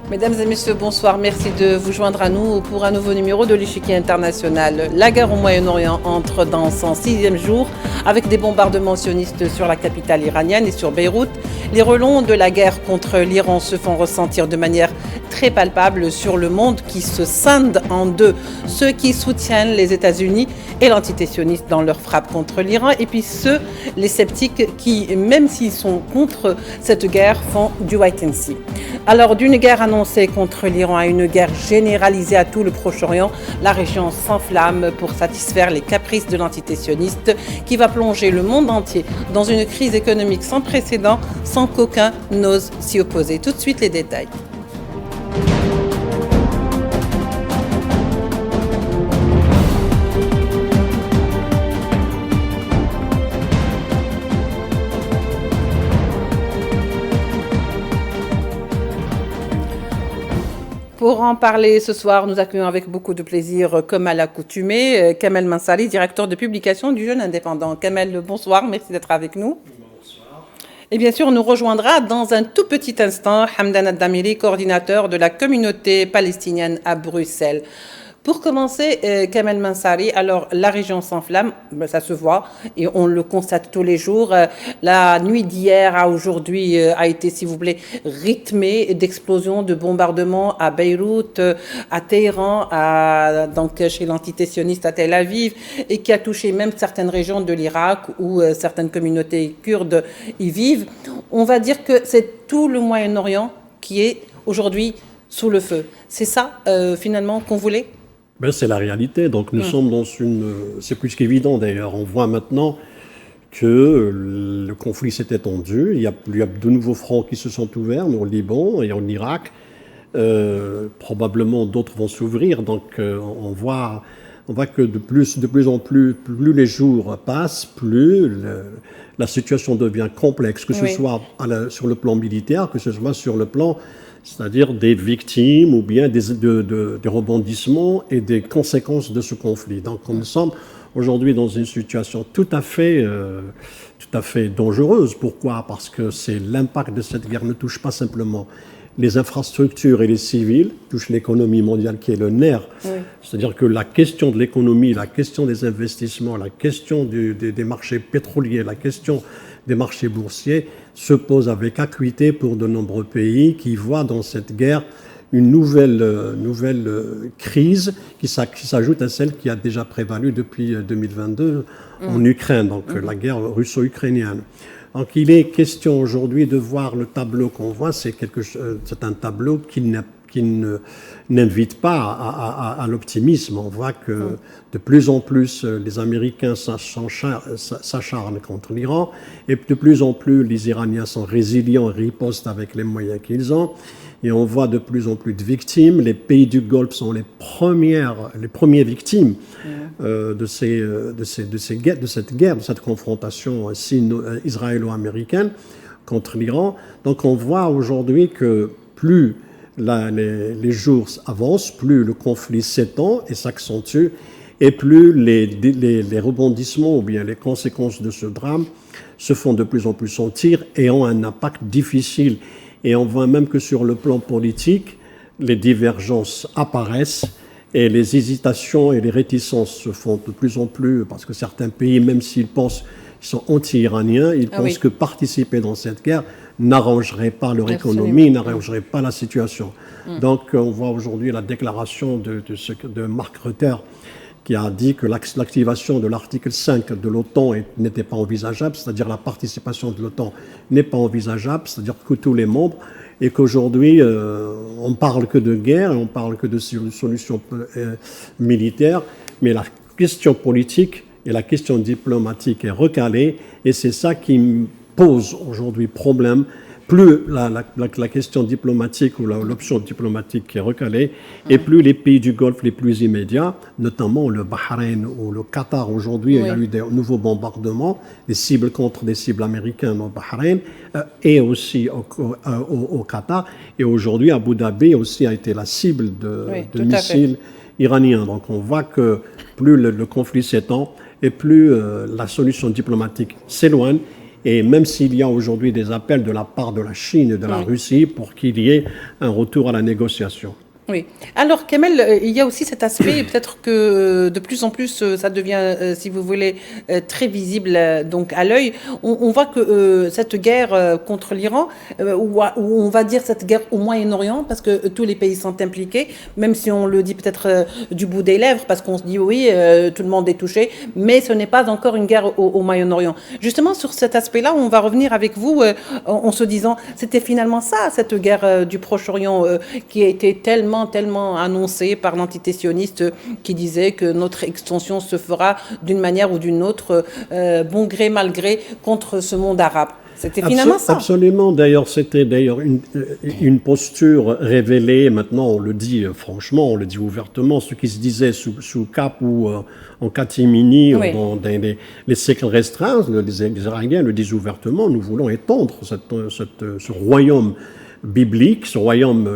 Mesdames et messieurs, bonsoir. Merci de vous joindre à nous pour un nouveau numéro de l'Échiquier international. La guerre au Moyen-Orient entre dans son 6e jour avec des bombardements sionistes sur la capitale iranienne et sur Beyrouth. Les relents de la guerre contre l'Iran se font ressentir de manière très palpable sur le monde qui se scinde en deux. Ceux qui soutiennent les États-Unis et l'entité sioniste dans leur frappe contre l'Iran, et puis ceux, les sceptiques, qui, même s'ils sont contre cette guerre, font du wait and see. Alors, d'une guerre annoncée contre l'Iran à une guerre généralisée à tout le Proche-Orient, la région s'enflamme pour satisfaire les caprices de l'entité sioniste qui va plonger le monde entier dans une crise économique sans précédent, sans qu'aucun n'ose s'y opposer. Tout de suite, les détails. Pour en parler ce soir, nous accueillons avec beaucoup de plaisir, comme à l'accoutumée, Kamel Mansari, directeur de publication du Jeune Indépendant. Kamel, bonsoir, merci d'être avec nous. Bonsoir. Et bien sûr, on nous rejoindra dans un tout petit instant Hamdan Addamiri, coordinateur de la communauté palestinienne à Bruxelles. Pour commencer, Kamel Mansari, alors la région s'enflamme, ça se voit et on le constate tous les jours. La nuit d'hier à aujourd'hui a été, s'il vous plaît, rythmée d'explosions, de bombardements à Beyrouth, à Téhéran, donc chez l'entité sioniste à Tel Aviv, et qui a touché même certaines régions de l'Irak où certaines communautés kurdes y vivent. On va dire que c'est tout le Moyen-Orient qui est aujourd'hui sous le feu. C'est ça, finalement, qu'on voulait ? Ben, c'est la réalité. Donc nous sommes dans une... C'est plus qu'évident d'ailleurs. On voit maintenant que le conflit s'est étendu. Il y a de nouveaux fronts qui se sont ouverts au Liban et en Irak. Probablement d'autres vont s'ouvrir. Donc on voit que de plus en plus les jours passent, plus la situation devient complexe, que ce soit sur le plan militaire, que ce soit sur le plan... c'est-à-dire des victimes ou bien des rebondissements et des conséquences de ce conflit. Donc nous sommes aujourd'hui dans une situation tout à fait dangereuse. Pourquoi ? Parce que l'impact de cette guerre ne touche pas simplement les infrastructures et les civils, touche l'économie mondiale qui est le nerf. Oui. C'est-à-dire que la question de l'économie, la question des investissements, la question des marchés pétroliers, la question des marchés boursiers se pose avec acuité pour de nombreux pays qui voient dans cette guerre une nouvelle crise qui s'ajoute à celle qui a déjà prévalu depuis 2022 en Ukraine, donc la guerre russo-ukrainienne. Donc il est question aujourd'hui de voir le tableau qu'on voit, c'est un tableau qui n'invite pas à l'optimisme. On voit que de plus en plus les Américains s'acharnent contre l'Iran et de plus en plus les Iraniens sont résilients et ripostent avec les moyens qu'ils ont. Et on voit de plus en plus de victimes. Les pays du Golfe sont les premières victimes de cette guerre, de cette confrontation israélo-américaine contre l'Iran. Donc on voit aujourd'hui que plus les jours avancent, plus le conflit s'étend et s'accentue, et plus les rebondissements ou bien les conséquences de ce drame se font de plus en plus sentir et ont un impact difficile. Et on voit même que sur le plan politique, les divergences apparaissent et les hésitations et les réticences se font de plus en plus, parce que certains pays, même s'ils pensent qu'ils sont anti-iraniens, ils pensent que participer dans cette guerre n'arrangerait pas leur économie, n'arrangerait pas la situation. Donc on voit aujourd'hui la déclaration de Mark Rutte qui a dit que l'activation de l'article 5 de l'OTAN n'était pas envisageable, c'est-à-dire la participation de l'OTAN n'est pas envisageable, c'est-à-dire que tous les membres, et qu'aujourd'hui on parle que de guerre, on parle que de solutions militaires, mais la question politique et la question diplomatique est recalée, et c'est ça qui pose aujourd'hui problème. Plus la question diplomatique ou l'option diplomatique est recalée, et plus les pays du Golfe les plus immédiats, notamment le Bahreïn ou le Qatar aujourd'hui, il y a eu des nouveaux bombardements, des cibles contre des cibles américaines au Bahreïn et aussi au Qatar. Et aujourd'hui, Abu Dhabi aussi a été la cible de missiles iraniens. Donc on voit que plus le conflit s'étend et plus la solution diplomatique s'éloigne, Et même s'il y a aujourd'hui des appels de la part de la Chine et de la Russie pour qu'il y ait un retour à la négociation. Oui. Alors, Kamel, il y a aussi cet aspect, peut-être que de plus en plus, ça devient, si vous voulez, très visible donc à l'œil. On voit que cette guerre contre l'Iran, ou on va dire cette guerre au Moyen-Orient, parce que tous les pays sont impliqués, même si on le dit peut-être du bout des lèvres, parce qu'on se dit oui, tout le monde est touché, mais ce n'est pas encore une guerre au Moyen-Orient. Justement, sur cet aspect-là, on va revenir avec vous en se disant, c'était finalement ça, cette guerre du Proche-Orient, qui a été tellement annoncé par l'entité sioniste qui disait que notre extension se fera d'une manière ou d'une autre, bon gré, mal gré, contre ce monde arabe. C'était finalement ça. Absolument. D'ailleurs, c'était une posture révélée. Maintenant, on le dit franchement, on le dit ouvertement. Ce qui se disait sous Cap ou en catimini, dans les siècles restreints, les Israéliens le disent ouvertement. Nous voulons étendre ce royaume biblique, ce royaume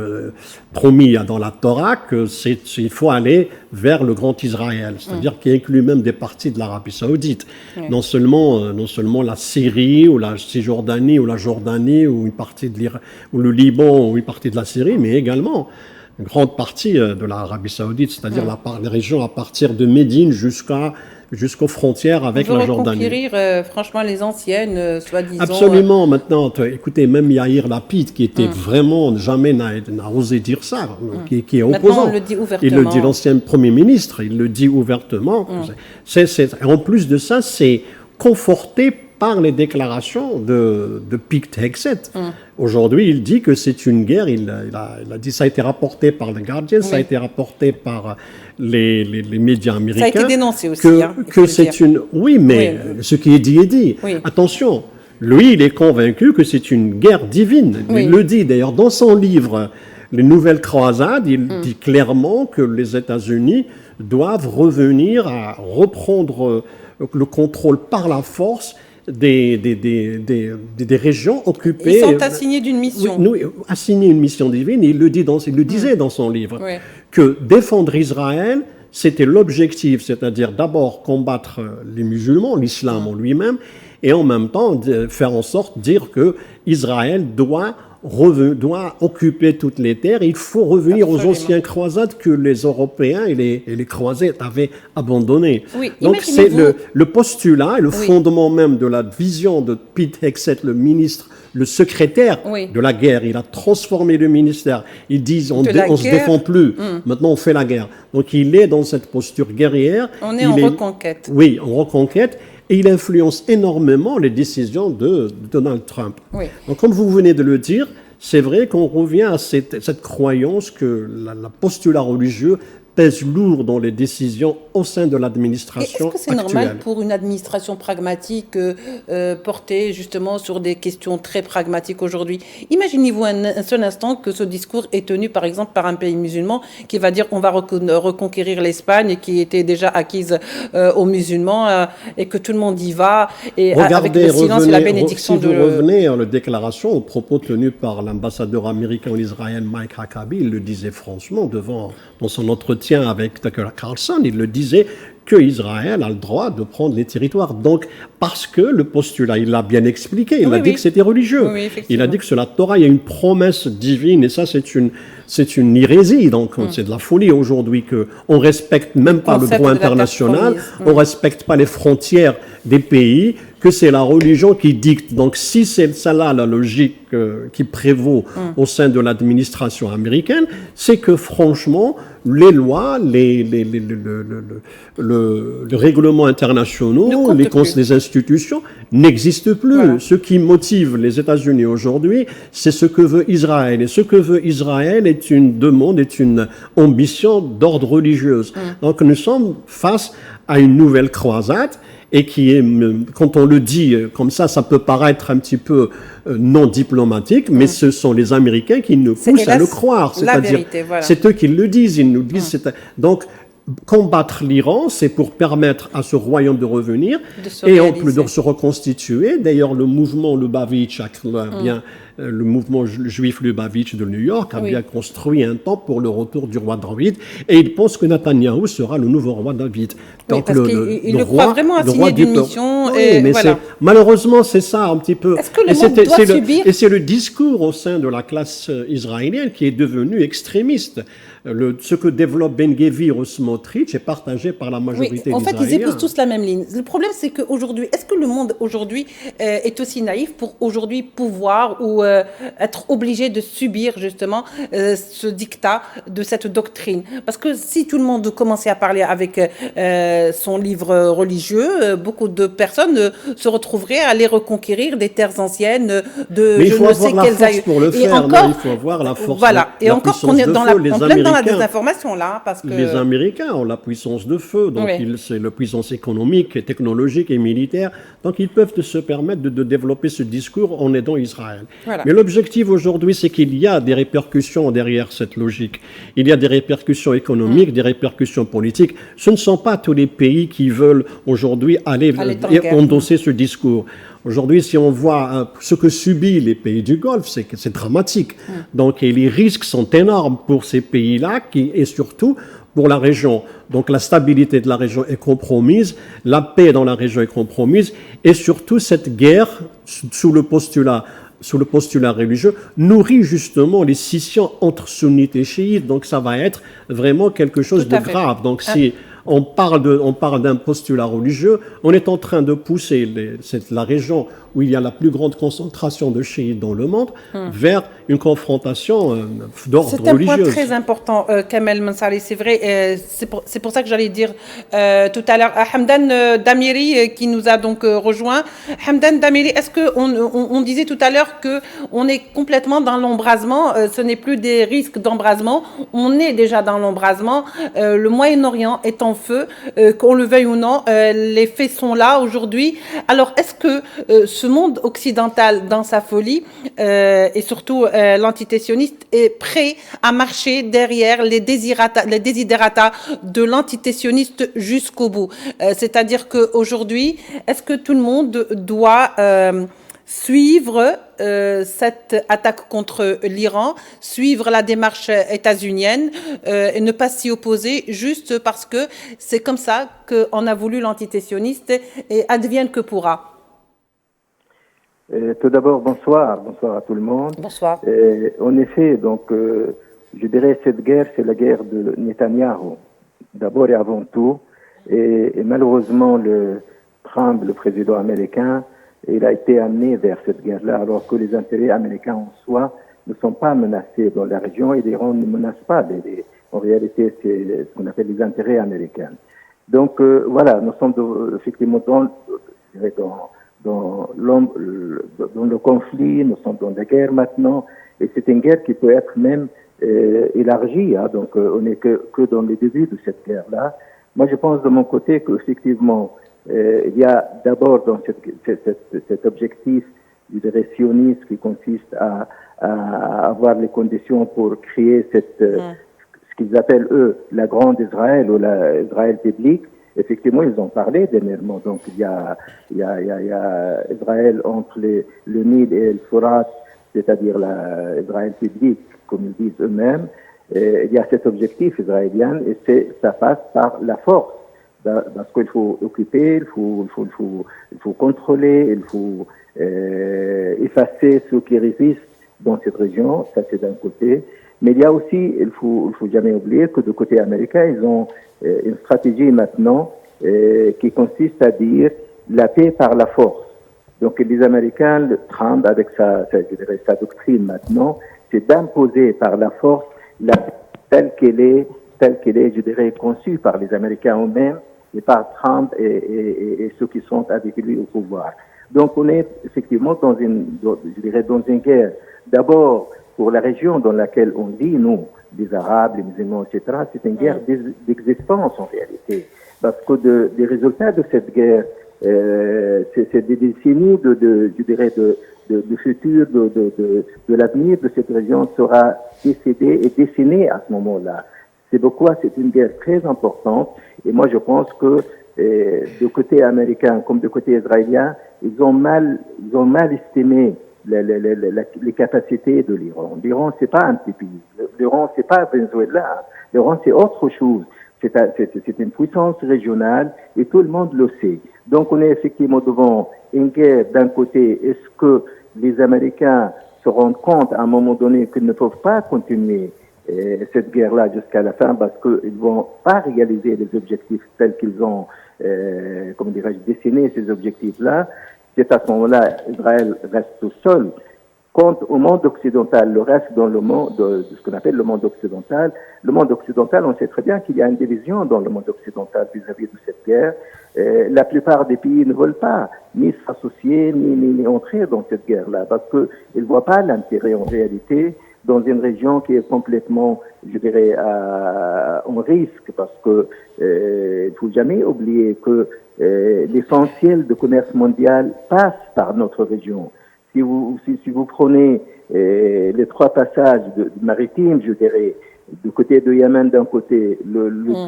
promis dans la Torah, qu'il faut aller vers le grand Israël, c'est-à-dire qui inclut même des parties de l'Arabie Saoudite, non seulement la Syrie ou la Cisjordanie ou la Jordanie ou une partie de ou le Liban ou une partie de la Syrie, mais également une grande partie de l'Arabie Saoudite, c'est-à-dire les régions à partir de Médine jusqu'aux frontières avec la Jordanie. Reconquérir franchement les anciennes, soi-disant. Absolument. Maintenant, écoutez, même Yair Lapid, qui était vraiment, jamais n'a osé dire ça, qui est opposant. Maintenant, on le dit ouvertement. Il le dit, l'ancien Premier ministre, il le dit ouvertement. En plus de ça, c'est conforté par les déclarations de Pete Hegseth. Aujourd'hui, il dit que c'est une guerre, il a dit, ça a été rapporté par le Guardian, ça a été rapporté par les médias américains. Ça a été dénoncé aussi. Que c'est une... Oui, mais ce qui est dit est dit. Oui. Attention, lui, il est convaincu que c'est une guerre divine. Il le dit d'ailleurs dans son livre « Les Nouvelles Croisades », il dit clairement que les États-Unis doivent revenir à reprendre le contrôle par la force des régions occupées. Ils sont assignés d'une mission. Assignés une mission divine, et il le disait dans son livre, que défendre Israël, c'était l'objectif, c'est-à-dire d'abord combattre les musulmans, l'islam en lui-même, et en même temps faire en sorte de dire que Israël doit occuper toutes les terres. Il faut revenir aux anciennes croisades que les Européens et les croisés avaient abandonnées. Donc c'est le postulat et le fondement même de la vision de Pete Hegseth, le ministre, le secrétaire de la guerre. Il a transformé le ministère. Ils disent on se défend plus. Maintenant on fait la guerre. Donc il est dans cette posture guerrière. On est en reconquête. Oui, en reconquête. Et il influence énormément les décisions de Donald Trump. Donc, comme vous venez de le dire, c'est vrai qu'on revient à cette croyance que la postulat religieux pèse lourd dans les décisions au sein de l'administration actuelle. Est-ce que c'est normal pour une administration pragmatique portée justement sur des questions très pragmatiques aujourd'hui? Imaginez-vous un seul instant que ce discours est tenu par exemple par un pays musulman qui va dire on va reconquérir l'Espagne qui était déjà acquise aux musulmans et que tout le monde y va et avec le silence et la bénédiction si vous revenez à la déclaration aux propos tenus par l'ambassadeur américain en Israël Mike Huckabee, il le disait franchement dans son entretien avec Tucker Carlson, il le disait que Israël a le droit de prendre les territoires. Donc, parce que le postulat, il l'a bien expliqué, il a dit que c'était religieux. Il a dit que sur la Torah, il y a une promesse divine, et ça, c'est une hérésie. Donc, c'est de la folie aujourd'hui qu'on ne respecte même pas le droit international, on ne respecte pas les frontières des pays, que c'est la religion qui dicte. Donc, si c'est celle-là la logique qui prévaut au sein de l'administration américaine, c'est que franchement, les lois, les règlements internationaux, les institutions n'existent plus. Voilà. Ce qui motive les États-Unis aujourd'hui, c'est ce que veut Israël. Et ce que veut Israël est une demande, est une ambition d'ordre religieuse. Donc nous sommes face à une nouvelle croisade et qui est, quand on le dit comme ça peut paraître un petit peu non diplomatique, mais ce sont les Américains qui nous poussent à le croire. C'est-à-dire, c'est eux qui le disent, ils nous disent. Donc, combattre l'Iran, c'est pour permettre à ce royaume de revenir et en plus de se reconstituer. D'ailleurs, le mouvement Lubavitch a bien le mouvement juif Lubavitch de New York a bien construit un temple pour le retour du roi David, et il pense que Netanyahou sera le nouveau roi David. Donc, parce qu'il le croit vraiment assigné d'une mission. Oui, mais voilà. Malheureusement, c'est ça un petit peu. Est-ce que le monde doit subir? Et c'est le discours au sein de la classe israélienne qui est devenu extrémiste. Ce que développe Ben-Gvir ou Smotrich est partagé par la majorité des Israéliens. En fait, ils épousent tous la même ligne. Le problème, c'est qu'aujourd'hui, est-ce que le monde aujourd'hui est aussi naïf pour aujourd'hui pouvoir ou être obligé de subir justement ce dictat de cette doctrine? Parce que si tout le monde commençait à parler avec son livre religieux, beaucoup de personnes se retrouveraient à aller reconquérir des terres anciennes de mais je ne sais quelles aïeux. Pour le faire, encore, il faut avoir la force. Voilà. Et la encore qu'on est dans la désinformation là, parce que les Américains ont la puissance de feu, donc c'est la puissance économique, technologique et militaire, donc ils peuvent se permettre de développer ce discours en aidant Israël. Voilà. Mais l'objectif aujourd'hui, c'est qu'il y a des répercussions derrière cette logique. Il y a des répercussions économiques, des répercussions politiques. Ce ne sont pas tous les pays qui veulent aujourd'hui aller endosser ce discours. Aujourd'hui, si on voit ce que subissent les pays du Golfe, c'est dramatique. Donc, et les risques sont énormes pour ces pays-là et surtout pour la région. Donc, la stabilité de la région est compromise, la paix dans la région est compromise, et surtout cette guerre, sous le postulat religieux, nourrit justement les scissions entre sunnites et chiites. Donc, ça va être vraiment quelque chose de grave. Donc, si on parle d'un postulat religieux, on est en train de pousser la région où il y a la plus grande concentration de chiites dans le monde vers une confrontation d'ordre religieux. C'est un point très important, Kamel Mansari, c'est vrai. C'est pour ça que j'allais dire tout à l'heure à Hamdan Damiri qui nous a donc rejoint. Hamdan Damiri, est-ce qu'on disait tout à l'heure qu'on est complètement dans l'embrasement, ce n'est plus des risques d'embrasement, on est déjà dans l'embrasement. Le Moyen-Orient est en feu, qu'on le veuille ou non, les faits sont là aujourd'hui. Alors, est-ce que ce monde occidental, dans sa folie, et surtout l'antitétionniste, est prêt à marcher derrière les desiderata de l'antitétionniste jusqu'au bout? C'est-à-dire qu'aujourd'hui, est-ce que tout le monde doit suivre cette attaque contre l'Iran, suivre la démarche états-unienne et ne pas s'y opposer juste parce que c'est comme ça qu'on a voulu l'antitétionniste et advienne que pourra? Tout d'abord, bonsoir à tout le monde. Bonsoir. En effet, donc, je dirais cette guerre, c'est la guerre de Netanyahou, d'abord et avant tout. Et malheureusement, Trump, le président américain, il a été amené vers cette guerre-là, alors que les intérêts américains en soi ne sont pas menacés dans la région et l'Iran ne menace pas. En réalité, c'est ce qu'on appelle les intérêts américains. Donc, voilà, nous sommes effectivement dans le conflit, nous sommes dans la guerre maintenant, et c'est une guerre qui peut être même élargie. Hein, donc, on n'est que dans les débuts de cette guerre-là. Moi, je pense de mon côté qu'effectivement, il y a d'abord dans cet objectif, je dirais, sioniste qui consiste à avoir les conditions pour créer ce qu'ils appellent, eux, la grande Israël ou l'Israël biblique. Effectivement, ils ont parlé dernièrement. Donc, il y a Israël entre le Nil et le Fourat, c'est-à-dire l'Israël biblique, comme ils disent eux-mêmes. Il y a cet objectif israélien et ça passe par la force. Parce qu'il faut occuper, il faut contrôler, il faut effacer ceux qui résistent dans cette région. Ça, c'est d'un côté. Mais il y a aussi, il faut jamais oublier que du côté américain, ils ont une stratégie maintenant qui consiste à dire la paix par la force. Donc les Américains, Trump, avec sa doctrine maintenant, c'est d'imposer par la force la paix telle qu'elle est, je dirais, conçue par les Américains eux-mêmes et par Trump et ceux qui sont avec lui au pouvoir. Donc on est effectivement dans une guerre. D'abord, pour la région dans laquelle on vit, nous, les Arabes, les musulmans, etc., c'est une guerre d'existence en réalité. Parce que des résultats de cette guerre, c'est des décennies de futur, de l'avenir de cette région sera décidé et dessiné à ce moment-là. C'est pourquoi c'est une guerre très importante. Et moi, je pense que du côté américain comme du côté israélien, ils ont mal estimé les capacités de l'Iran. L'Iran, c'est pas un petit pays. L'Iran, c'est pas Venezuela. L'Iran, c'est autre chose. C'est une puissance régionale et tout le monde le sait. Donc, on est effectivement devant une guerre d'un côté. Est-ce que les Américains se rendent compte à un moment donné qu'ils ne peuvent pas continuer cette guerre-là jusqu'à la fin parce qu'ils ne vont pas réaliser les objectifs tels qu'ils ont, comment dirais-je, dessiné ces objectifs-là. C'est à ce moment-là, Israël reste tout seul. Quant au monde occidental, le reste dans le monde, de ce qu'on appelle le monde occidental, on sait très bien qu'il y a une division dans le monde occidental vis-à-vis de cette guerre. La plupart des pays ne veulent pas ni s'associer, ni entrer dans cette guerre-là, parce qu'ils ne voient pas l'intérêt en réalité dans une région qui est complètement, je dirais, en risque, parce que il faut jamais oublier que l'essentiel du commerce mondial passe par notre région. Si vous prenez les trois passages maritimes, je dirais, du côté de Yémen d'un côté,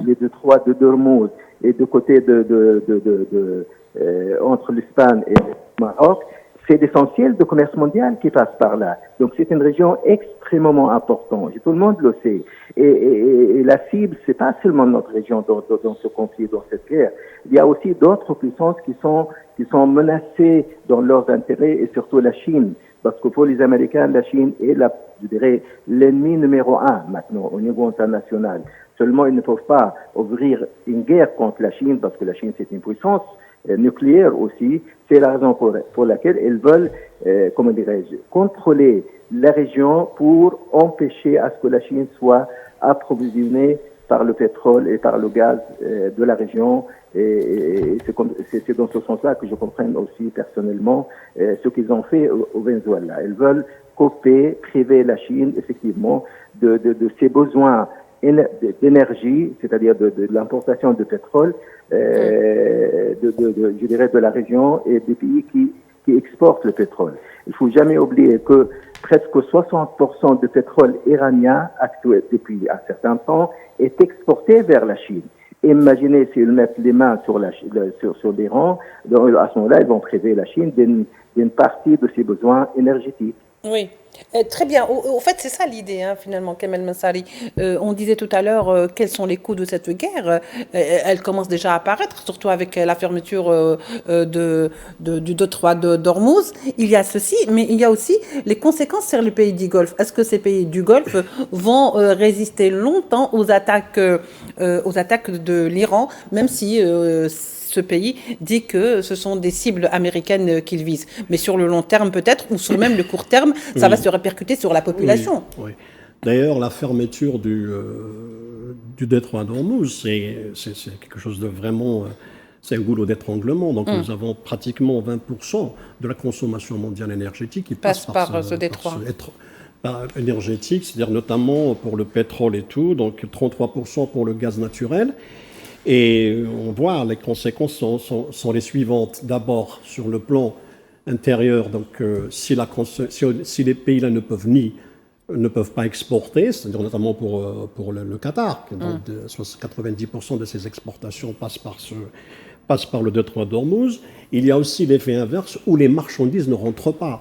les détroits de Dormouz et du côté entre l'Espagne et le Maroc, c'est l'essentiel du commerce mondial qui passe par là. Donc c'est une région extrêmement importante. Et tout le monde le sait. Et la cible, c'est pas seulement notre région dans ce conflit, dans cette guerre. Il y a aussi d'autres puissances qui sont menacées dans leurs intérêts, et surtout la Chine. Parce que pour les Américains, la Chine est je dirais, l'ennemi numéro 1 maintenant au niveau international. Seulement, ils ne peuvent pas ouvrir une guerre contre la Chine parce que la Chine, c'est une puissance nucléaire aussi. C'est la raison pour laquelle ils veulent, comment dirais-je, contrôler la région pour empêcher à ce que la Chine soit approvisionnée par le pétrole et par le gaz de la région. Et c'est dans ce sens-là que je comprends aussi personnellement ce qu'ils ont fait au Venezuela. Ils veulent couper, priver la Chine, effectivement, de ses besoins d'énergie, c'est-à-dire de l'importation de pétrole, je dirais de la région et des pays qui exportent le pétrole. Il faut jamais oublier que presque 60% du pétrole iranien actuel depuis un certain temps est exporté vers la Chine. Imaginez s'ils mettent les mains sur l'Iran, à ce moment-là, ils vont priver la Chine d'une partie de ses besoins énergétiques. Oui, très bien. Au fait, c'est ça l'idée, finalement, Kamel Mansari. On disait tout à l'heure quels sont les coûts de cette guerre. Elle commence déjà à apparaître, surtout avec la fermeture du détroit d'Ormuz. Il y a ceci, mais il y a aussi les conséquences sur les pays du Golfe. Est-ce que ces pays du Golfe vont résister longtemps aux attaques de l'Iran, même si ce pays dit que ce sont des cibles américaines qu'il vise. Mais sur le long terme peut-être, ou sur même le court terme, ça va se répercuter sur la population. Oui. D'ailleurs, la fermeture du détroit d'Ormuz, c'est quelque chose de vraiment... c'est un goulot d'étranglement. Donc nous avons pratiquement 20% de la consommation mondiale énergétique qui passe par ce détroit. Énergétique, c'est-à-dire notamment pour le pétrole et tout, donc 33% pour le gaz naturel. Et on voit les conséquences sont les suivantes. D'abord, sur le plan intérieur, donc si les pays-là ne peuvent pas exporter, c'est-à-dire notamment pour le Qatar, donc 90% de ses exportations passent par le détroit d'Ormuz. Il y a aussi l'effet inverse où les marchandises ne rentrent pas,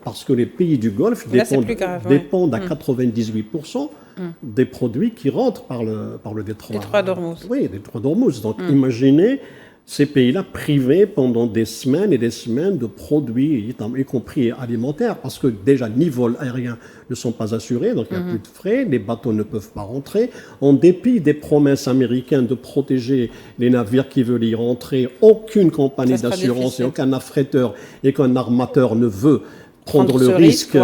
parce que les pays du Golfe dépendent à 98% des produits qui rentrent par le détroit d'Ormuz. Oui, détroit d'Ormuz. Donc imaginez ces pays-là privés pendant des semaines et des semaines de produits, y compris alimentaires, parce que déjà, ni vols aériens ne sont pas assurés, donc il n'y a plus de frais, les bateaux ne peuvent pas rentrer. En dépit des promesses américaines de protéger les navires qui veulent y rentrer, aucune compagnie d'assurance et aucun affréteur et qu'un armateur ne veut prendre le risque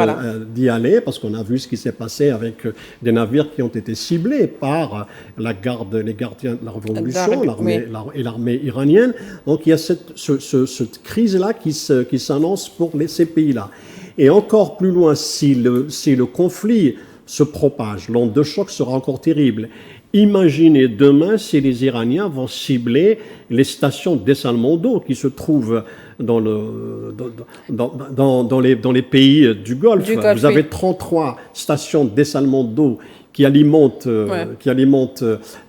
d'y aller, parce qu'on a vu ce qui s'est passé avec des navires qui ont été ciblés par les gardiens de la Révolution, l'armée iranienne. Donc il y a cette crise-là qui s'annonce pour ces pays-là. Et encore plus loin, si le conflit se propage, l'onde de choc sera encore terrible. Imaginez demain si les Iraniens vont cibler les stations de dessalement d'eau qui se trouvent dans les pays du Golfe. Vous avez 33 stations de dessalement d'eau qui alimentent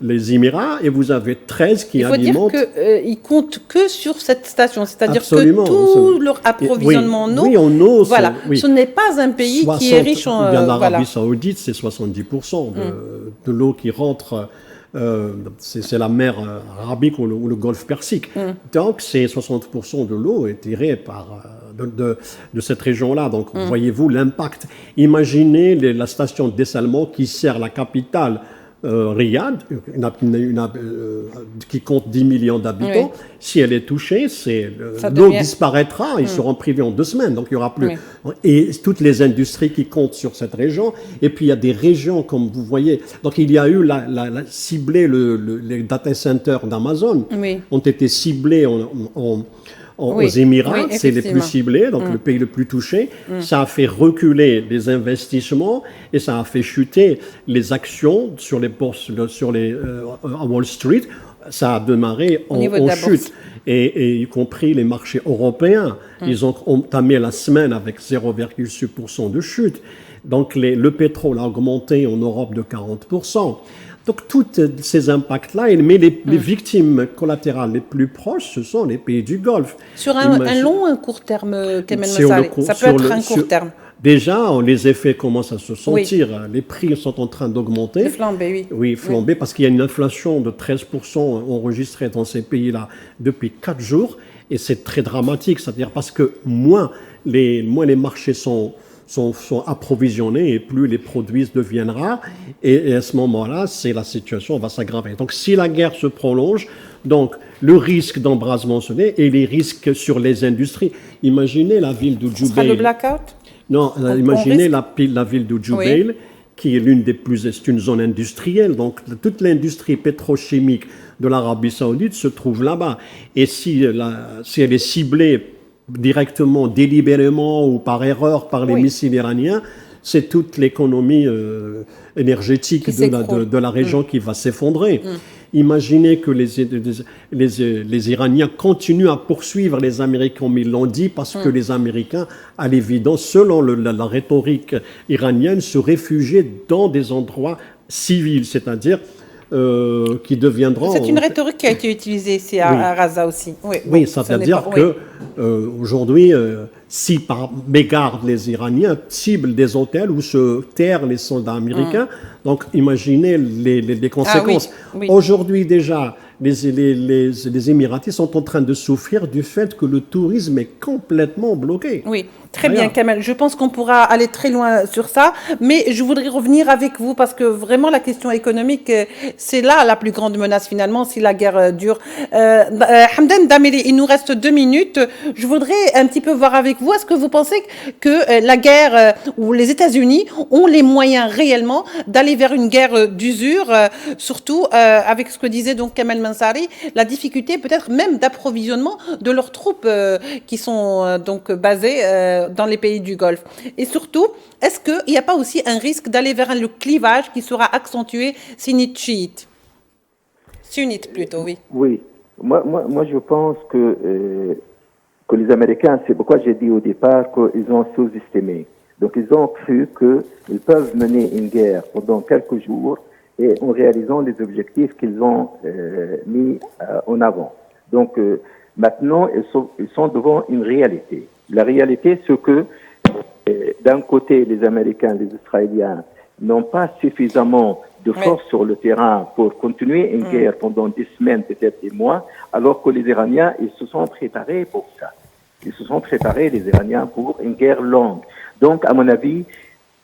les Émirats, et vous avez 13 qui alimentent... Il faut dire qu'ils comptent que sur cette station, c'est-à-dire que tout leur approvisionnement en eau, ce n'est pas un pays qui est riche en... L'Arabie Saoudite, c'est 70% de l'eau qui rentre... c'est la mer Arabique ou le Golfe Persique. Donc, c'est 60% de l'eau est tirée de cette région-là. Donc, voyez-vous l'impact. Imaginez la station de dessalement qui sert la capitale Riyad, qui compte 10 millions d'habitants. Oui. Si elle est touchée, l'eau disparaîtra. Ils seront privés en 2 semaines. Donc, il n'y aura plus. Oui. Et toutes les industries qui comptent sur cette région. Et puis, il y a des régions, comme vous voyez. Donc, il y a eu ciblé les data centers d'Amazon ont été ciblés aux Émirats, c'est les plus ciblés, donc le pays le plus touché. Ça a fait reculer les investissements et ça a fait chuter les actions sur les bourses, à Wall Street. Ça a démarré en chute, et y compris les marchés européens. Ils ont entamé la semaine avec 0,6% de chute. Donc le pétrole a augmenté en Europe de 40%. Donc, tous ces impacts-là, mais les victimes collatérales les plus proches, ce sont les pays du Golfe. Sur un long ou un court terme, Kamel Messari? Ça peut être un court terme. Déjà, les effets commencent à se sentir. Oui. Les prix sont en train d'augmenter. De flamber, oui. Oui, flamber, parce qu'il y a une inflation de 13% enregistrée dans ces pays-là depuis 4 jours. Et c'est très dramatique, c'est-à-dire parce que moins les marchés sont approvisionnés et plus les produits deviennent rares. Et à ce moment-là, la situation va s'aggraver. Donc, si la guerre se prolonge, donc le risque d'embrasement et les risques sur les industries. Imaginez la ville de Jubail. Ce sera le blackout? Non, imaginez la ville de Jubail, qui est c'est une zone industrielle. Donc, toute l'industrie pétrochimique de l'Arabie Saoudite se trouve là-bas. Et si elle est ciblée directement, délibérément ou par erreur par les missiles iraniens, c'est toute l'économie énergétique de la région qui va s'effondrer. Imaginez que les Iraniens continuent à poursuivre les Américains, mais ils l'ont dit, parce que les Américains, à l'évidence, selon la rhétorique iranienne, se réfugiaient dans des endroits civils, c'est-à-dire qui deviendront... C'est une rhétorique qui a été utilisée ici à Gaza aussi. Oui, c'est-à-dire que aujourd'hui, si par mégarde les Iraniens ciblent des hôtels où se terrent les soldats américains, donc imaginez les conséquences. Aujourd'hui déjà, les Émiratis sont en train de souffrir du fait que le tourisme est complètement bloqué. Oui, très bien, Kamel. Je pense qu'on pourra aller très loin sur ça, mais je voudrais revenir avec vous parce que vraiment la question économique, c'est là la plus grande menace finalement si la guerre dure. Hamdan Dameli, il nous reste 2 minutes. Je voudrais un petit peu voir avec vous, est-ce que vous pensez que la guerre ou les États-Unis ont les moyens réellement d'aller vers une guerre d'usure, surtout avec ce que disait donc Kamel Messari, la difficulté peut-être même d'approvisionnement de leurs troupes qui sont donc basées dans les pays du Golfe. Et surtout, est-ce qu'il n'y a pas aussi un risque d'aller vers le clivage qui sera accentué sunnite-chiite? Sunnite plutôt, oui. Oui. Moi je pense que les Américains, c'est pourquoi j'ai dit au départ qu'ils ont sous-estimé. Donc ils ont cru qu'ils peuvent mener une guerre pendant quelques jours et en réalisant les objectifs qu'ils ont mis en avant. Donc maintenant, ils sont devant une réalité. La réalité, c'est que d'un côté, les Américains, les Israéliens n'ont pas suffisamment de force sur le terrain pour continuer une guerre pendant des semaines, peut-être des mois, alors que les Iraniens, ils se sont préparés pour ça. Ils se sont préparés, les Iraniens, pour une guerre longue. Donc, à mon avis,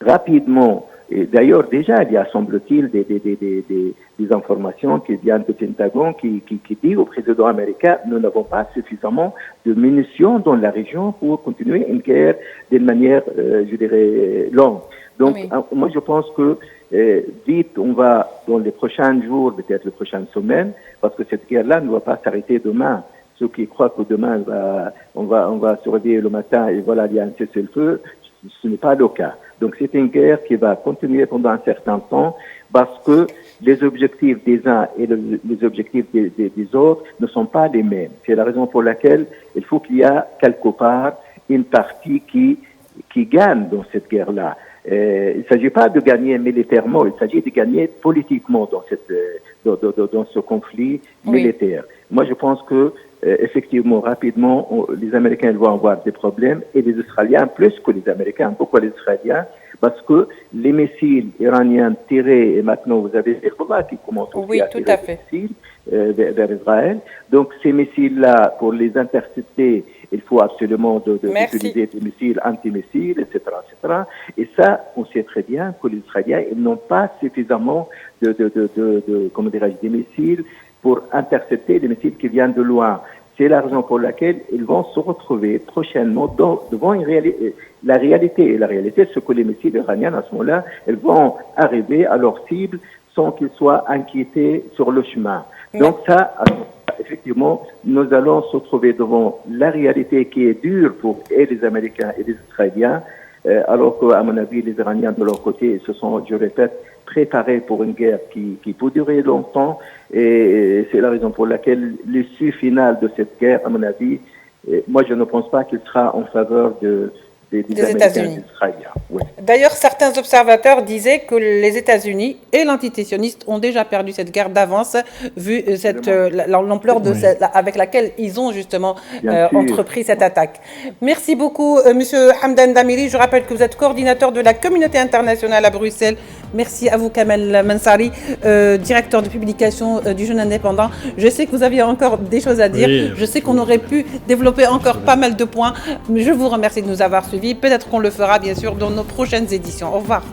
rapidement, et d'ailleurs, déjà, il y a, semble-t-il, des informations qui viennent du Pentagone qui dit au président américain, nous n'avons pas suffisamment de munitions dans la région pour continuer une guerre d'une manière, je dirais, longue. Donc, moi, je pense que vite, on va, dans les prochains jours, peut-être les prochaines semaines, parce que cette guerre-là ne va pas s'arrêter demain. Ceux qui croient que demain, on va se réveiller le matin et voilà, il y a un cessez-le-feu, ce n'est pas le cas. Donc, c'est une guerre qui va continuer pendant un certain temps parce que les objectifs des uns et les objectifs des autres ne sont pas les mêmes. C'est la raison pour laquelle il faut qu'il y ait quelque part une partie qui gagne dans cette guerre-là. Il ne s'agit pas de gagner militairement, il s'agit de gagner politiquement dans ce conflit militaire. Moi, je pense que effectivement, rapidement, les Américains vont avoir des problèmes et les Israéliens, plus que les Américains, pourquoi les Israéliens? Parce que les missiles iraniens tirés, et maintenant vous avez les Hezbollah qui commencent aussi à tirer des missiles vers Israël. Donc ces missiles-là, pour les intercepter, il faut absolument utiliser des missiles antimissiles, etc., etc. Et ça, on sait très bien que les Israéliens ils n'ont pas suffisamment comment dirais-je, des missiles pour intercepter les missiles qui viennent de loin. C'est la raison pour laquelle ils vont se retrouver prochainement devant la réalité. Et la réalité, c'est que les missiles iraniens, à ce moment-là, ils vont arriver à leur cible sans qu'ils soient inquiétés sur le chemin. Donc ça, effectivement, nous allons se retrouver devant la réalité qui est dure pour les Américains et les Israéliens, alors qu'à mon avis, les Iraniens, de leur côté, se sont, je répète, préparés pour une guerre qui peut durer longtemps. Et c'est la raison pour laquelle l'issue finale de cette guerre, à mon avis, moi, je ne pense pas qu'il sera en faveur des États-Unis. Oui. D'ailleurs, certains observateurs disaient que les États-Unis et l'antitétionniste ont déjà perdu cette guerre d'avance, vu l'ampleur avec laquelle ils ont justement entrepris cette attaque. Merci beaucoup, Monsieur Hamdan Damiri. Je rappelle que vous êtes coordinateur de la communauté internationale à Bruxelles. Merci à vous, Kamel Mansari, directeur de publication du Jeune Indépendant. Je sais que vous aviez encore des choses à dire. Oui, je sais qu'on aurait pu développer encore pas mal de points. Mais je vous remercie de nous avoir suivis. Peut-être qu'on le fera, bien sûr, dans nos prochaines éditions. Au revoir.